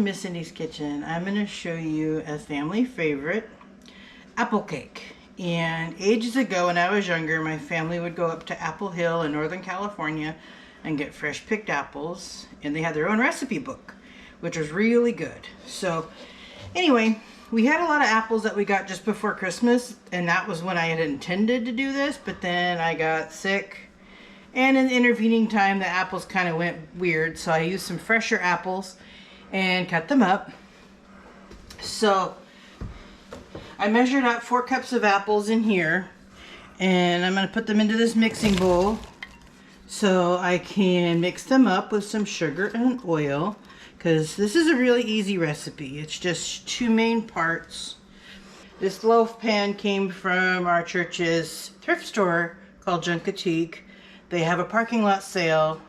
Miss Cindy's Kitchen. I'm going to show you a family favorite, apple cake. And ages ago when I was younger, my family would go up to Apple Hill in Northern California and get fresh picked apples. And they had their own recipe book, which was really good. So anyway, we had a lot of apples that we got just before Christmas, and that was when I had intended to do this, but then I got sick. And in the intervening time, the apples kind of went weird, so I used some fresher apples and cut them up. So I measured out 4 cups of apples in here, and I'm going to put them into this mixing bowl so I can mix them up with some sugar and oil, because this is a really easy recipe. It's just 2 main parts. This loaf pan came from our church's thrift store called Junkatique. They have a parking lot sale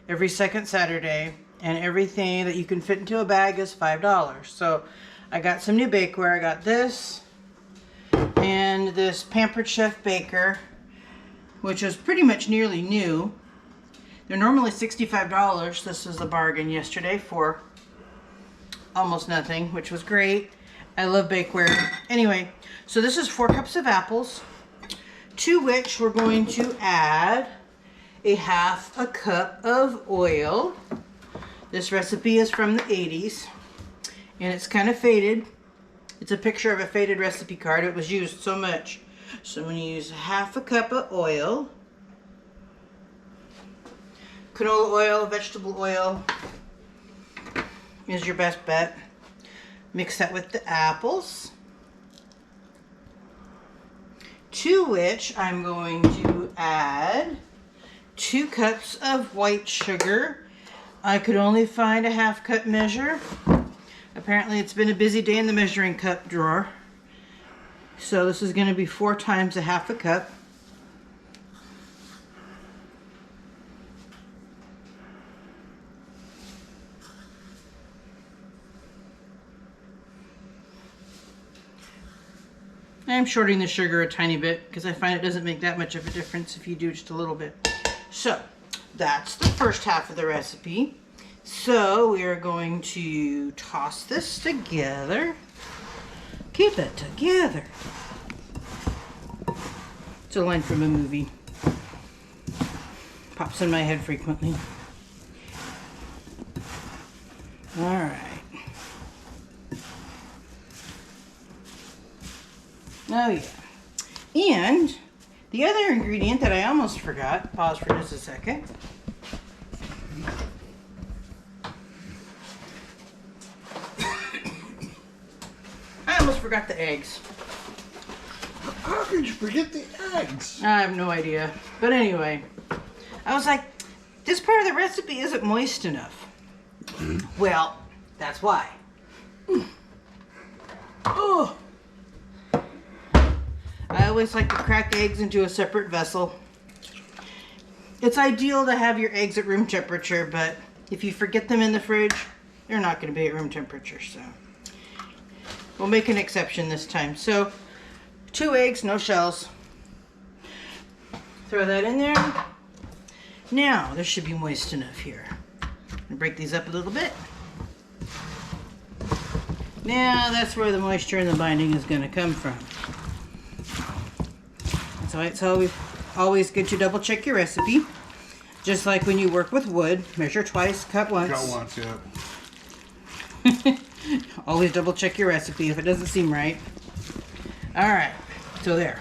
every second Saturday, and everything that you can fit into a bag is $5. So I got some new bakeware. I got this and this Pampered Chef Baker, which is pretty much nearly new. They're normally $65. This was a bargain yesterday for almost nothing, which was great. I love bakeware. Anyway, so this is 4 cups of apples, to which we're going to add a 1/2 cup of oil. This recipe is from the 80s, and it's kind of faded. It's a picture of a faded recipe card. It was used so much. So I'm going to use 1/2 cup of oil. Canola oil, vegetable oil is your best bet. Mix that with the apples, to which I'm going to add 2 cups of white sugar. I could only find a 1/2 cup measure. Apparently it's been a busy day in the measuring cup drawer. So this is going to be 4 times a 1/2 cup. I'm shorting the sugar a tiny bit because I find it doesn't make that much of a difference if you do just a little bit. So that's the first half of the recipe. So we are going to toss this together. Keep it together. It's a line from a movie. Pops in my head frequently. All right. Oh yeah. And the other ingredient that I almost forgot, pause for just a second. I almost forgot the eggs. How could you forget the eggs? I have no idea. But anyway, I was like, this part of the recipe isn't moist enough. Well, that's why. Oh. I always like to crack eggs into a separate vessel. It's ideal to have your eggs at room temperature, but if you forget them in the fridge, they're not going to be at room temperature, so we'll make an exception this time. So 2 eggs, no shells. Throw that in there. Now, this should be moist enough here. I'm going to break these up a little bit. Now, that's where the moisture in the binding is going to come from. So it's always good to double check your recipe. Just like when you work with wood, measure twice, cut once. Cut once, yeah. Always double check your recipe if it doesn't seem right. Alright, so there.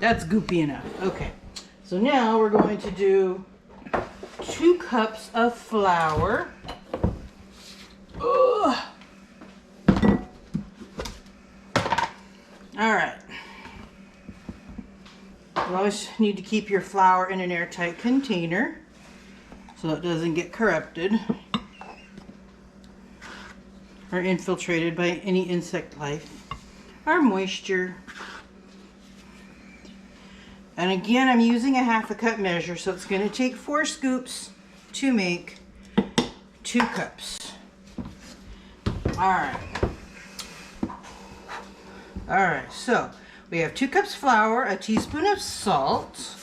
That's goopy enough. Okay, so now we're going to do 2 cups of flour. Alright. You always need to keep your flour in an airtight container so it doesn't get corrupted or infiltrated by any insect life or moisture. And again, I'm using a 1/2 cup measure, so it's going to take 4 scoops to make 2 cups. Alright. Alright, so we have 2 cups flour, a teaspoon of salt,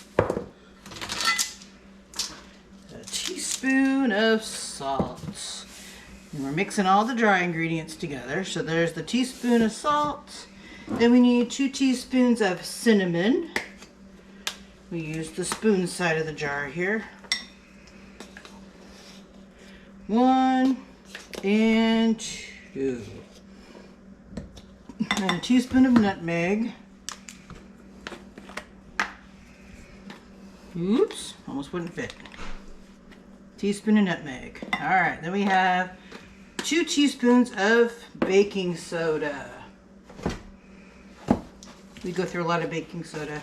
a teaspoon of salt, And we're mixing all the dry ingredients together. So there's the teaspoon of salt. Then we need 2 teaspoons of cinnamon. We use the spoon side of the jar here. 1 and 2. And a teaspoon of nutmeg. Oops, almost wouldn't fit. Teaspoon of nutmeg. All right, then we have 2 teaspoons of baking soda. We go through a lot of baking soda.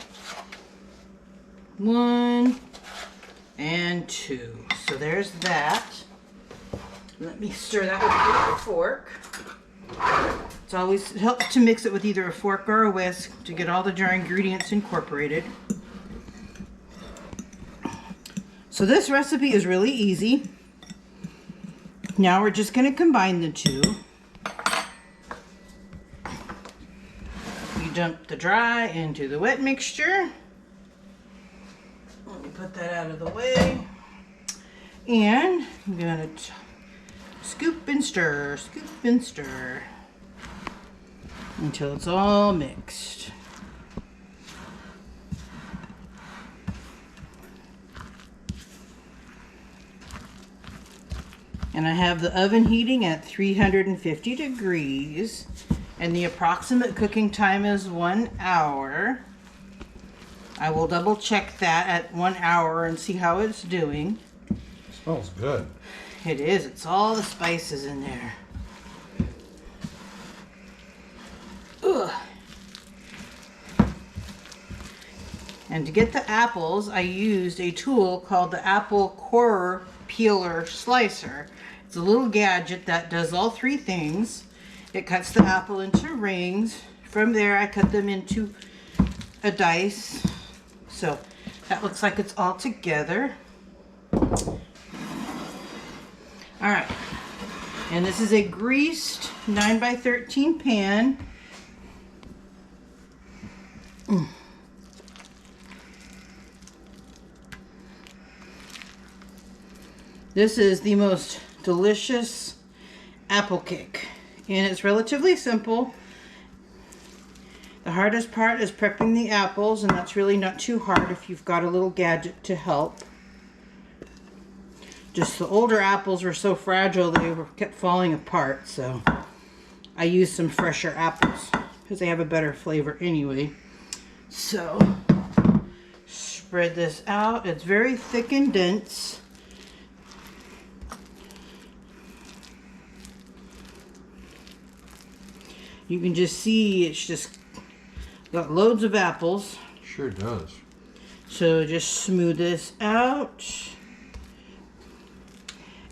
1 and 2. So there's that. Let me stir that with a fork. It's always helps to mix it with either a fork or a whisk to get all the dry ingredients incorporated. So this recipe is really easy. Now we're just going to combine the two. We dump the dry into the wet mixture. Let me put that out of the way. And I'm going to scoop and stir until it's all mixed. And I have the oven heating at 350 degrees, and the approximate cooking time is 1 hour. I will double check that at 1 hour and see how it's doing. Smells good. It is. It's all the spices in there. Ugh. And to get the apples, I used a tool called the apple core peeler slicer. It's a little gadget that does all 3 things. It cuts the apple into rings. From there, I cut them into a dice. So that looks like it's all together. All right, and this is a greased 9x13 pan. This is the most delicious apple cake, and it's relatively simple. The hardest part is prepping the apples, and that's really not too hard if you've got a little gadget to help. Just the older apples were so fragile they kept falling apart, so I used some fresher apples because they have a better flavor anyway. So spread this out. It's very thick and dense. You can just see it's just got loads of apples. Sure does. So just smooth this out.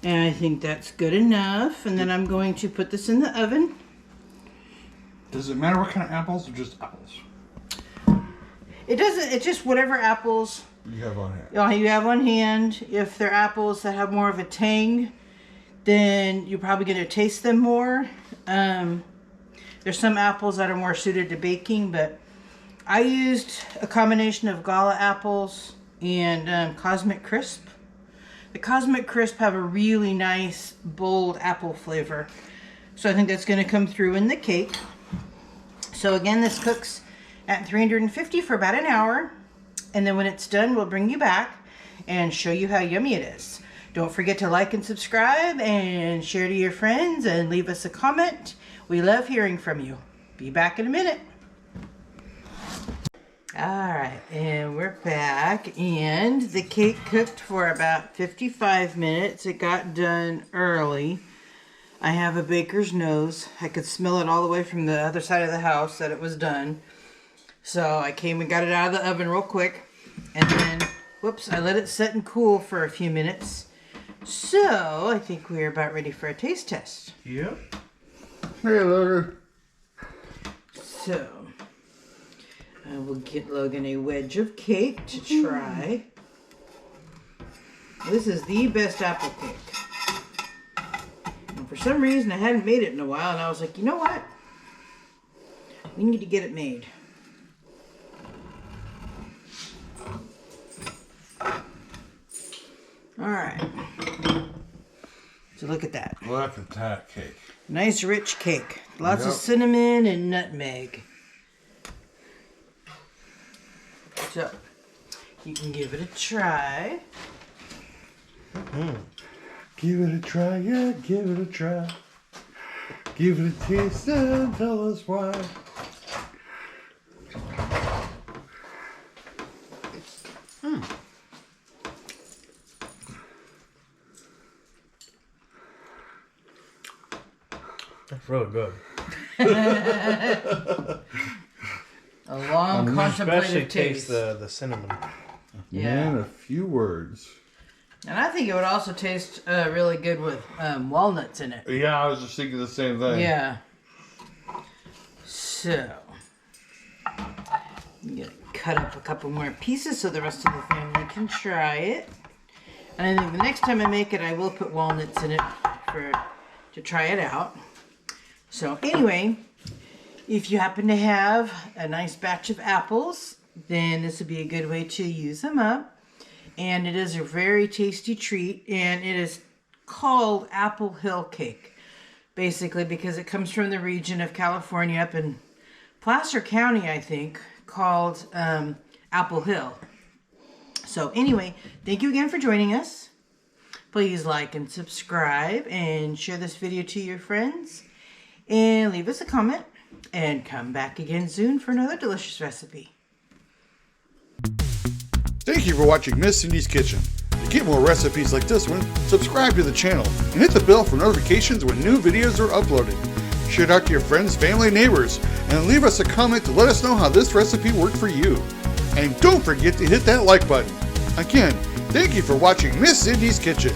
And I think that's good enough. And then I'm going to put this in the oven. Does it matter what kind of apples or just apples? It doesn't, it's just whatever apples You have on hand. you have on hand. If they're apples that have more of a tang, then you're probably going to taste them more. There's some apples that are more suited to baking, but I used a combination of Gala apples and Cosmic Crisp. The Cosmic Crisp have a really nice, bold apple flavor. So I think that's going to come through in the cake. So again, this cooks at 350 for about an hour. And then when it's done, we'll bring you back and show you how yummy it is. Don't forget to like and subscribe and share to your friends and leave us a comment. We love hearing from you. Be back in a minute. Alright, and we're back, and the cake cooked for about 55 minutes. It got done early. I have a baker's nose. I could smell it all the way from the other side of the house that it was done. So I came and got it out of the oven real quick, and then, whoops, I let it set and cool for a few minutes. So I think we're about ready for a taste test. Yep. Hey, Logan. So I will get Logan a wedge of cake to try. This is the best apple cake. And for some reason, I hadn't made it in a while, and I was like, you know what? We need to get it made. All right. So look at that. Look at that cake. Nice rich cake. Lots of Yep. cinnamon and nutmeg. So, you can give it a try. Give it a try, yeah, give it a try. Give it a taste and tell us why. That's really good. A long Especially contemplative taste taste. the cinnamon. Yeah. And a few words. And I think it would also taste really good with walnuts in it. Yeah, I was just thinking the same thing. Yeah. So, I'm gonna cut up a couple more pieces so the rest of the family can try it. And I think the next time I make it, I will put walnuts in it to try it out. So anyway, if you happen to have a nice batch of apples, then this would be a good way to use them up. And it is a very tasty treat, and it is called Apple Hill Cake, basically because it comes from the region of California up in Placer County, I think, called Apple Hill. So anyway, thank you again for joining us. Please like and subscribe and share this video to your friends. And leave us a comment. And come back again soon for another delicious recipe. Thank you for watching Miss Cindy's Kitchen. To get more recipes like this one, subscribe to the channel and hit the bell for notifications when new videos are uploaded. Share it out to your friends, family, neighbors, and leave us a comment to let us know how this recipe worked for you. And don't forget to hit that like button. Again, thank you for watching Miss Cindy's Kitchen.